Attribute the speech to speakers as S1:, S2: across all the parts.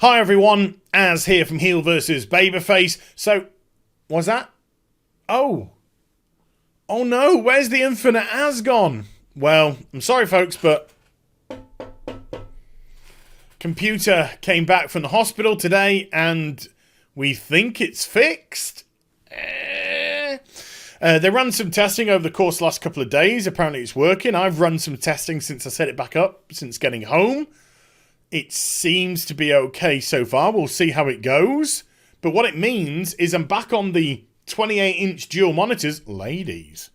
S1: Hi everyone, Az here from HeelvsBabyface. So, what's that? Oh no, where's the infinite Az gone? Well, I'm sorry folks, but computer came back from the hospital today and we think it's fixed. They ran some testing over the course of the last couple of days. Apparently it's working. I've run some testing since I set it back up, since getting home. It seems to be okay so far. We'll see how it goes. But what it means is I'm back on the 28-inch dual monitors, ladies.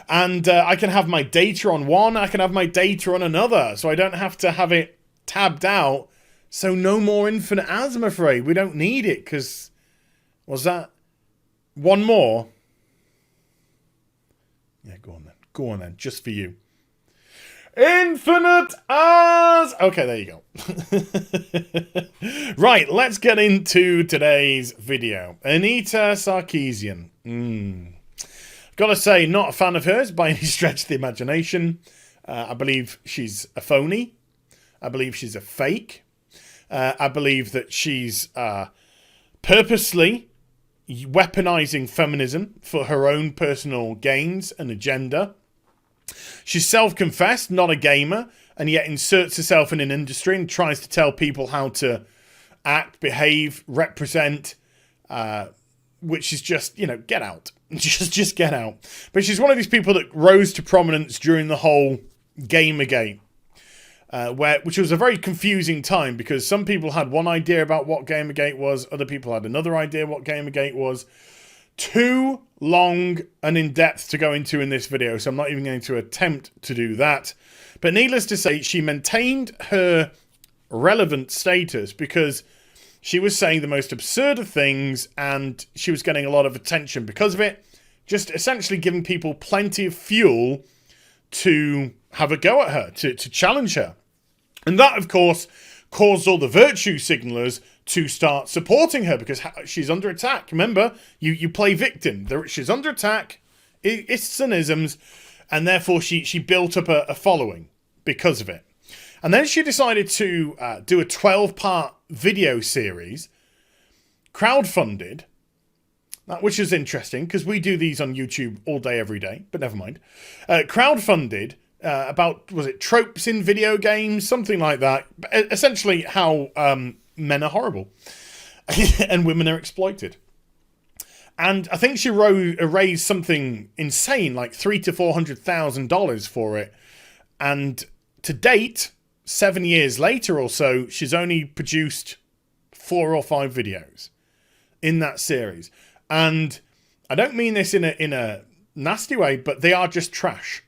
S1: And I can have my data on one, I can have my data on another. So I don't have to have it tabbed out. So no more infinite Az, I'm afraid. We don't need it, because... Was that... One more? Yeah, go on then. Go on then, just for you. Infinite Az! Okay, there you go. Right, let's get into today's video. Anita Sarkeesian. Gotta say, not a fan of hers by any stretch of the imagination. I believe she's a phony. I believe she's a fake. I believe that she's purposely weaponizing feminism for her own personal gains and agenda. She's self-confessed, not a gamer, and yet inserts herself in an industry and tries to tell people how to act, behave, represent, which is just, you know, get out. just get out. But she's one of these people that rose to prominence during the whole Gamergate, which was a very confusing time because some people had one idea about what Gamergate was, other people had another idea what Gamergate was. Too long and in-depth to go into in this video, so I'm not even going to attempt to do that. But needless to say, she maintained her relevant status because she was saying the most absurd of things and she was getting a lot of attention because of it, just essentially giving people plenty of fuel to have a go at her, to challenge her. And that, of course, caused all the virtue signalers to start supporting her because she's under attack. Remember, you play victim. She's under attack, ists and isms, and therefore she built up a following because of it. And then she decided to do a 12-part video series, crowdfunded, which is interesting because we do these on YouTube all day, every day, but never mind. Crowdfunded about, was it tropes in video games? Something like that. Essentially how men are horrible and women are exploited. And I think she raised something insane, like $300,000 to $400,000 for it. And to date, 7 years later or so, she's only produced 4 or 5 videos in that series. And I don't mean this in a nasty way, but they are just trash.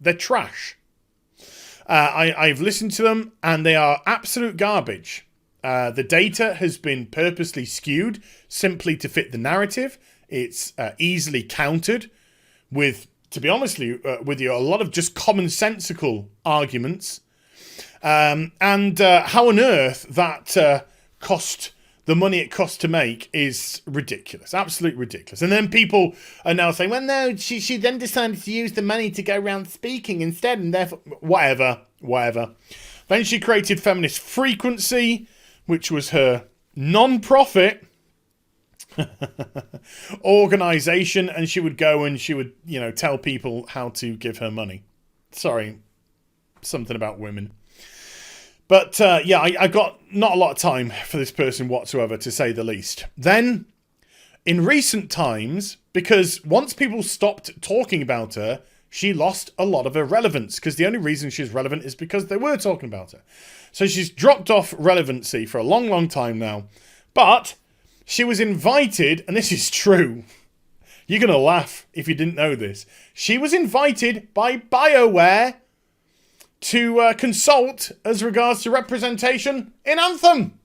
S1: They're trash. I've listened to them and they are absolute garbage. The data has been purposely skewed simply to fit the narrative. It's easily countered with, to be honest with you, a lot of just commonsensical arguments. And how on earth that cost the money it costs to make is ridiculous. Absolutely ridiculous. And then people are now saying, well, no, she then decided to use the money to go around speaking instead, and therefore, whatever. Then she created Feminist Frequency, which was her non-profit organization, and she would go and she would, you know, tell people how to give her money. Sorry, something about women. But, yeah, I got not a lot of time for this person whatsoever, to say the least. Then, in recent times, because once people stopped talking about her, she lost a lot of her relevance, because the only reason she's relevant is because they were talking about her. So she's dropped off relevancy for a long, long time now. But she was invited, and this is true. You're going to laugh if you didn't know this. She was invited by BioWare to consult as regards to representation in Anthem.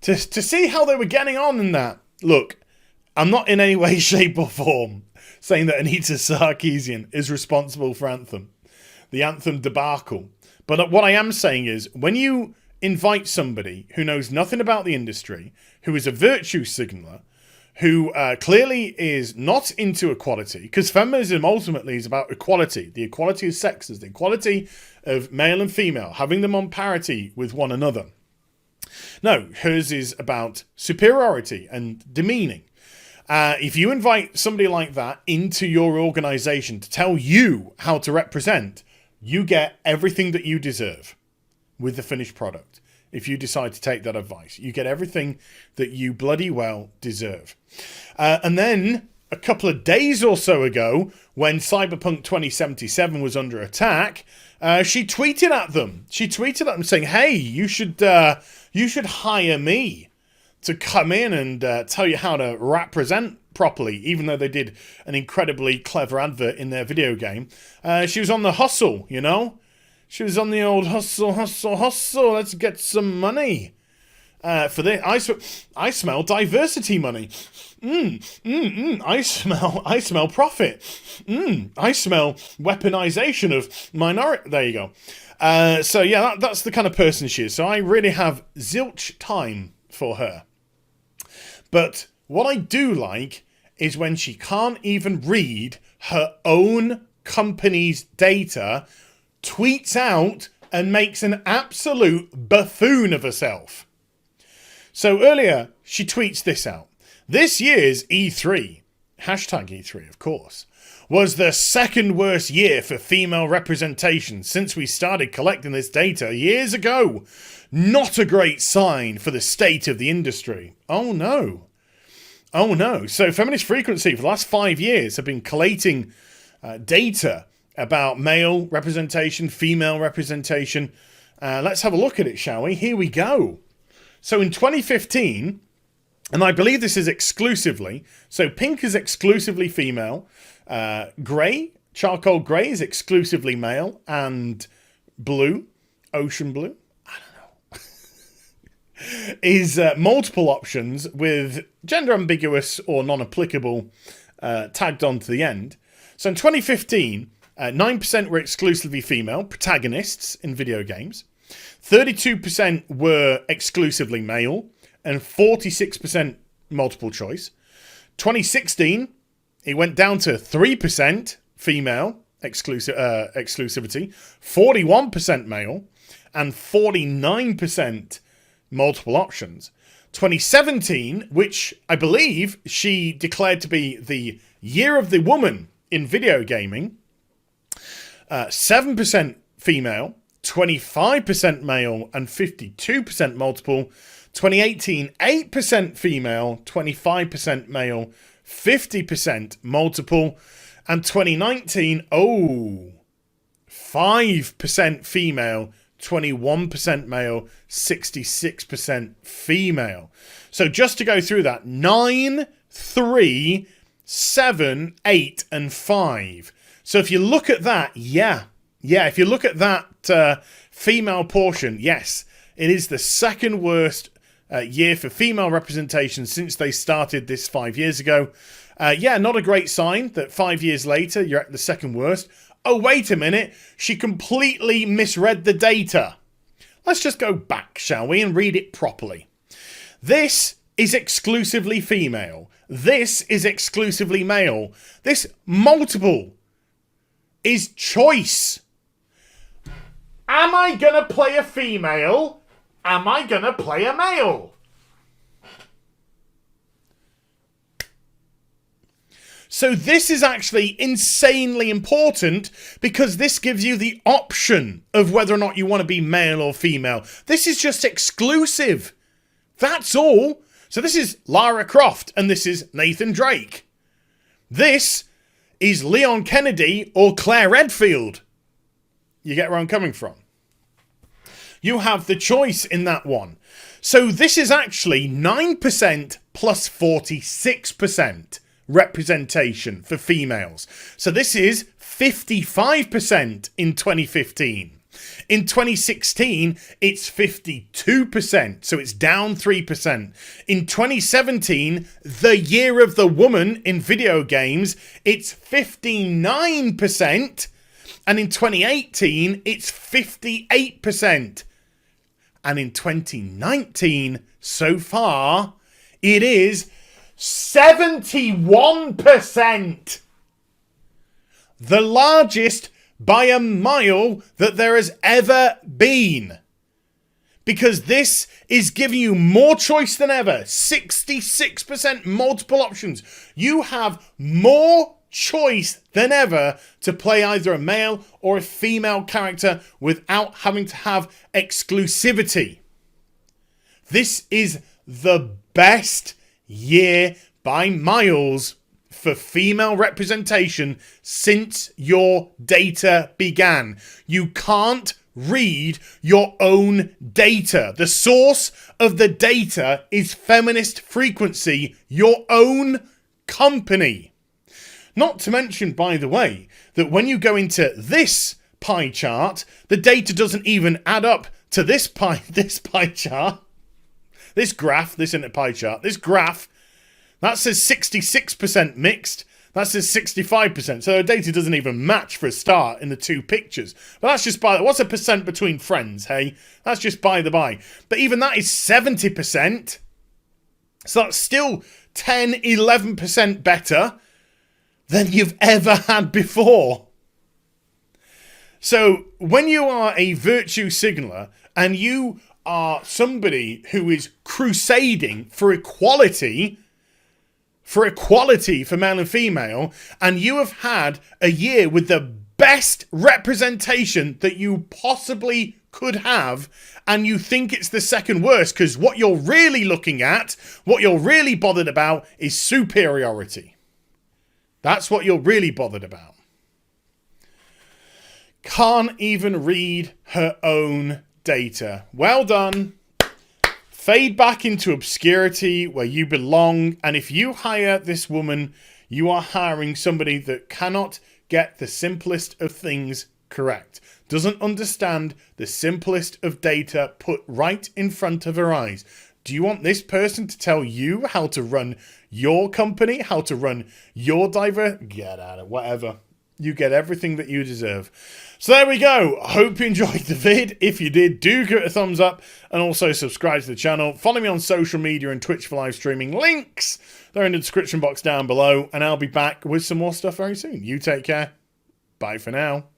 S1: to see how they were getting on in that. Look, I'm not in any way, shape or form saying that Anita Sarkeesian is responsible for Anthem. The Anthem debacle. But what I am saying is, when you invite somebody who knows nothing about the industry, who is a virtue signaler, who clearly is not into equality, because feminism ultimately is about equality, the equality of sexes, the equality of male and female, having them on parity with one another. No, hers is about superiority and demeaning. If you invite somebody like that into your organization to tell you how to represent, you get everything that you deserve with the finished product. If you decide to take that advice, you get everything that you bloody well deserve. And then a couple of days or so ago, when Cyberpunk 2077 was under attack, she tweeted at them. She tweeted at them saying, "Hey, you should hire me to come in and tell you how to represent properly," even though they did an incredibly clever advert in their video game. She was on the hustle, you know? She was on the old hustle. Let's get some money. For this, I smell diversity money. I smell profit. I smell weaponization of minority. There you go. So yeah, that's the kind of person she is. So I really have zilch time for her. But what I do like is when she can't even read her own company's data, tweets out and makes an absolute buffoon of herself. So earlier, she tweets this out. This year's E3, hashtag E3 of course, was the second worst year for female representation since we started collecting this data years ago. Not a great sign for the state of the industry. Oh no. Oh no. So Feminist Frequency for the last 5 years have been collating data about male representation, female representation. Let's have a look at it, shall we? Here we go. So in 2015, and I believe this is exclusively, so pink is exclusively female, grey, charcoal grey is exclusively male, and blue, ocean blue, I don't know, is multiple options with gender ambiguous or non-applicable tagged on to the end. So in 2015, 9% were exclusively female protagonists in video games. 32% were exclusively male. And 46% multiple choice. 2016, it went down to 3% female exclusivity. 41% male. And 49% multiple options. 2017, which I believe she declared to be the year of the woman in video gaming, 7% female, 25% male, and 52% multiple. 2018, 8% female, 25% male, 50% multiple. And 2019, 5% female, 21% male, 66% female. So just to go through that, 9, 3, 7, 8, and 5. So if you look at that, if you look at that female portion, yes, it is the second worst year for female representation since they started this 5 years ago. Not a great sign that 5 years later you're at the second worst. Oh, wait a minute. She completely misread the data. Let's just go back, shall we, and read it properly. This is exclusively female. This is exclusively male. This multiple is choice. Am I going to play a female? Am I going to play a male? So this is actually insanely important because this gives you the option of whether or not you want to be male or female. This is just exclusive. That's all. So this is Lara Croft and this is Nathan Drake. This is Leon Kennedy or Claire Redfield. You get where I'm coming from? You have the choice in that one. So this is actually 9% plus 46% representation for females. So this is 55% in 2015. In 2016, it's 52%, so it's down 3%. In 2017, the year of the woman in video games, it's 59%. And in 2018, it's 58%. And in 2019, so far, it is 71%. The largest by a mile that there has ever been. Because this is giving you more choice than ever. 66% multiple options. You have more choice than ever to play either a male or a female character without having to have exclusivity. This is the best year by miles for female representation since your data began. You can't read your own data. The source of the data is Feminist Frequency, your own company. Not to mention, by the way, that when you go into this pie chart, the data doesn't even add up to this pie chart. This graph, this isn't a pie chart, this graph, that says 66% mixed. That says 65%. So the data doesn't even match for a start in the two pictures. But that's just by... What's a percent between friends, hey? That's just by the by. But even that is 70%. So that's still 10, 11% better than you've ever had before. So when you are a virtue signaler and you are somebody who is crusading for equality for male and female, and you have had a year with the best representation that you possibly could have, and you think it's the second worst because what you're really looking at, what you're really bothered about is superiority. That's what you're really bothered about. Can't even read her own data. Well done. Fade back into obscurity where you belong. And if you hire this woman, you are hiring somebody that cannot get the simplest of things correct. Doesn't understand the simplest of data put right in front of her eyes. Do you want this person to tell you how to run your company, how to run your Get out of whatever. You get everything that you deserve. So there we go. I hope you enjoyed the vid. If you did, do give it a thumbs up and also subscribe to the channel. Follow me on social media and Twitch for live streaming. Links, they're in the description box down below. And I'll be back with some more stuff very soon. You take care. Bye for now.